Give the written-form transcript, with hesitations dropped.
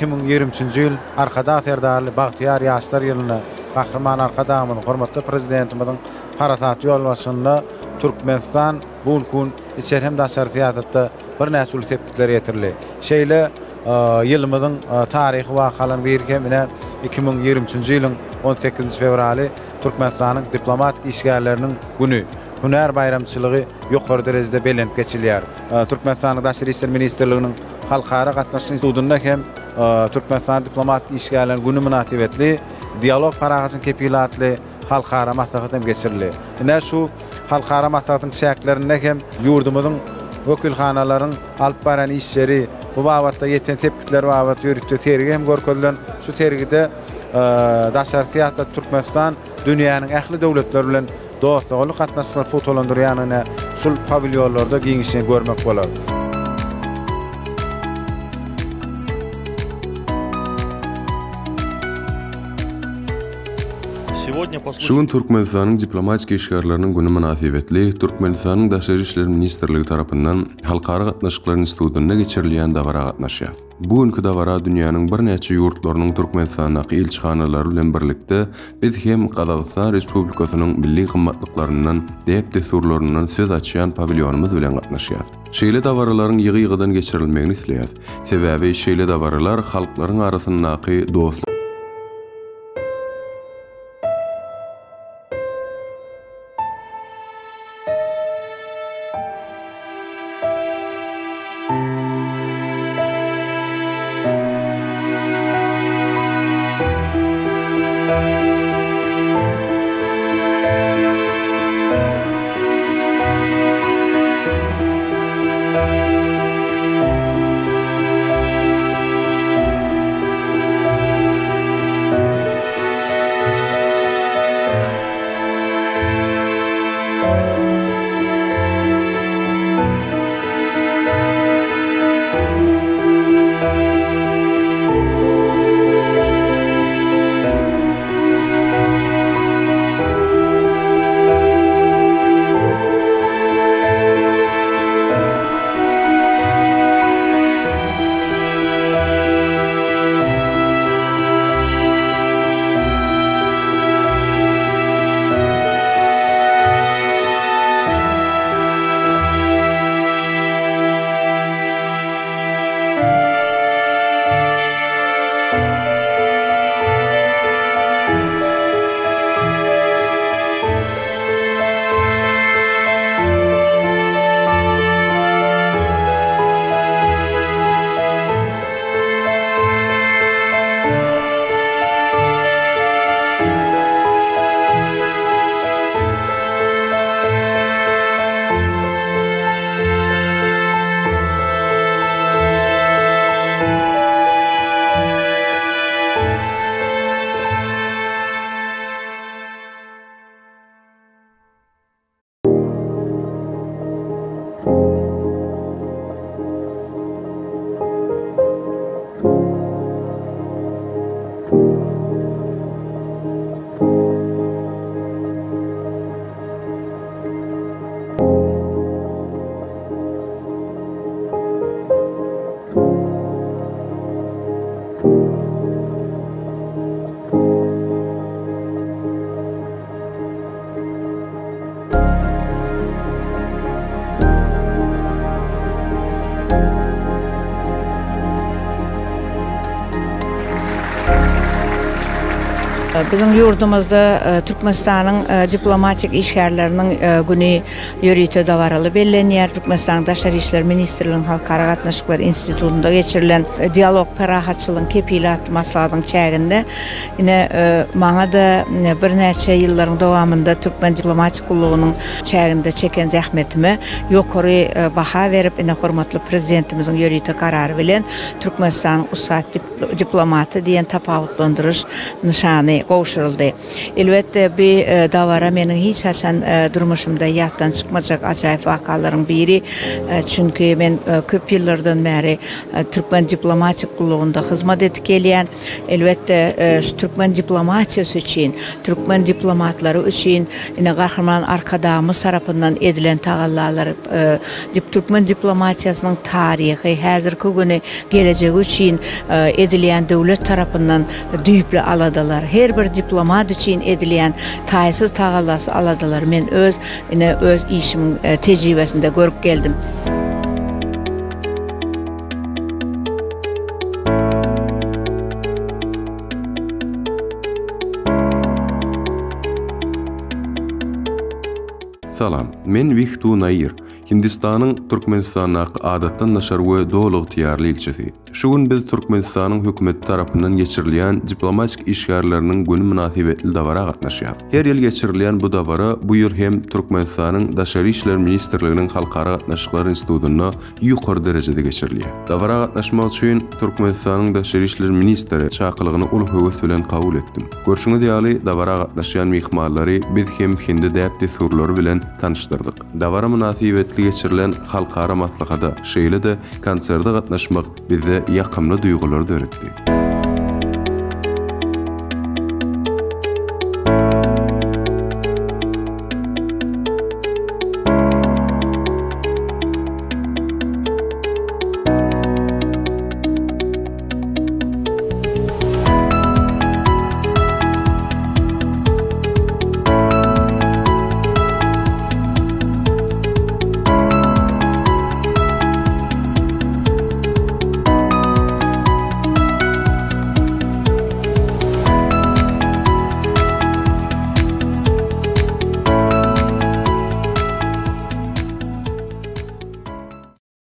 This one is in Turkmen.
...2023-yıl arkada aterdarly Bagtyar Ýaşlar ýylyna gahrman arkadamyň hormatly prezidentimizin haratat ýolbaşynda Türkmenistan bu gün içer hem daşartyatda bir näçe tepkiler ýetirli. Şeýle ýylymyzyň taryhy wakalyny berkemine 2023-nji ýylyň 18 fevraly Türkmenistanyň diplomatik işgärleriniň güni. Hünär bayramçylygy ýokary derejede belenip geçilýär. Türkmenistanyň Daşary işler ministrliginiň halkara gatnaşyk institutunda hem Türkmenistan diplomatik işgärleriniň güni münasibetli dialog paragasyň kepilatly halkara maslahat geçirildi. Näme şu halkara maslahatyň şäklerinde hem ýurdumyzyň wekilhanalaryň alyp baran işleri bu babatda ýeten tepkiler babat ýürütde tergi hem görkezlen şu tergide daşartyatda Türkmenistan dünýäniň ähli döwletleri bilen dostlugyny gatnaşyklary fotolandyrýanyny şul pavilyonlarda giňişini görmek bolar. Şugun Türkmenistanyň diplomatik işgärleriniň güni münasibetli Türkmenistanyň Daşary işler ministrligi tarapyndan halkara gatnaşyklary institutuna geçirilýän dawara gatnaşýar. Bu günkü dawara dünýäniň bir näçe ýurtlarynyň Türkmenistanyň elçihanalary bilen birlikde biz hem Gazagystan Respublikasynyň milli gymmatlyklarynyň dep desurlaryndan söz açýan pavilyonumyz bilen gatnaşýar. Şeýle dawararyň ýygy-ýygydan geçirilmegini isleýär. Sebäbi şeýle dawaralar halklaryň arasyndaky dostlyk Bizim yurdumuzda Türkmenistan'ın diplomatik işgärlerinin günü yürüyüşü davaralı bellenýär. Türkmenistan Daşary işler Ministrliginiň Halkara Gatnaşyklar Institutunda geçirilen dialog parahatçylygyň kepilat maslahatynyň çäginde ine maňa da bir näçe ýyllaryň dowamında Türkmen diplomatik gullugynyň çäginde çeken zähmetimi ýokary baha berip ine hormatly prezidentimiziň ýürüýte karary bilen Türkmenistan ussat diplomaty diýen tapawutlandyryş nişany gowşuruldy. Elbetde bir davara meniň hiç haçan durmuşymda ýatdan çykmajak ajaýyp wakalaryň biri. Çünki men köp ýyllardan beri Türkmen diplomatik gullugynda hyzmat edip gelýän. Elbetde Türkmen diplomatiýasy üçin, Türkmen diplomatlary üçin ine gahryman arkadamyz tarapyndan edilen tagallar, Türkmen diplomatiýasynyň taryhy, häzirki güni gelecegi üçin edilýän döwlet tarapyndan düýpli aladalar. Her bir diplomat üçin edilýän taýsyz tagallasy aladalar. Men öz işim tejribesinde görüp geldim. Salam, men Vihtu Nayir, Hindistanyň Türkmenistana adatdan naşar we doluq tiyarly ilçesi. Şu gün biz Türkmenistanyň hökümeti tarapyndan geçirilýän diplomatik işgärleriniň günü münasibetli dawara gatnaşýar. Her ýyl geçirilýän bu dawara bu ýyl hem Türkmenistanyň Daşary işler Ministrliginiň Halkara Gatnaşyklar Institutuna ýokary derejede geçirilýär. Dawara gatnaşmak üçin Türkmenistanyň Daşary işler ministri çakylygyny ul höwes bilen kabul etdim. Görşüňiz ýaly dawara gatnaşýan mehmanlary biz hem hindi däpdi surlary bilen tanıştırdyk. Dawara münasibetli geçirilen halkara maslahada şeýle de konserde gatnaşmak bize ýakymly duýgular öğretdi.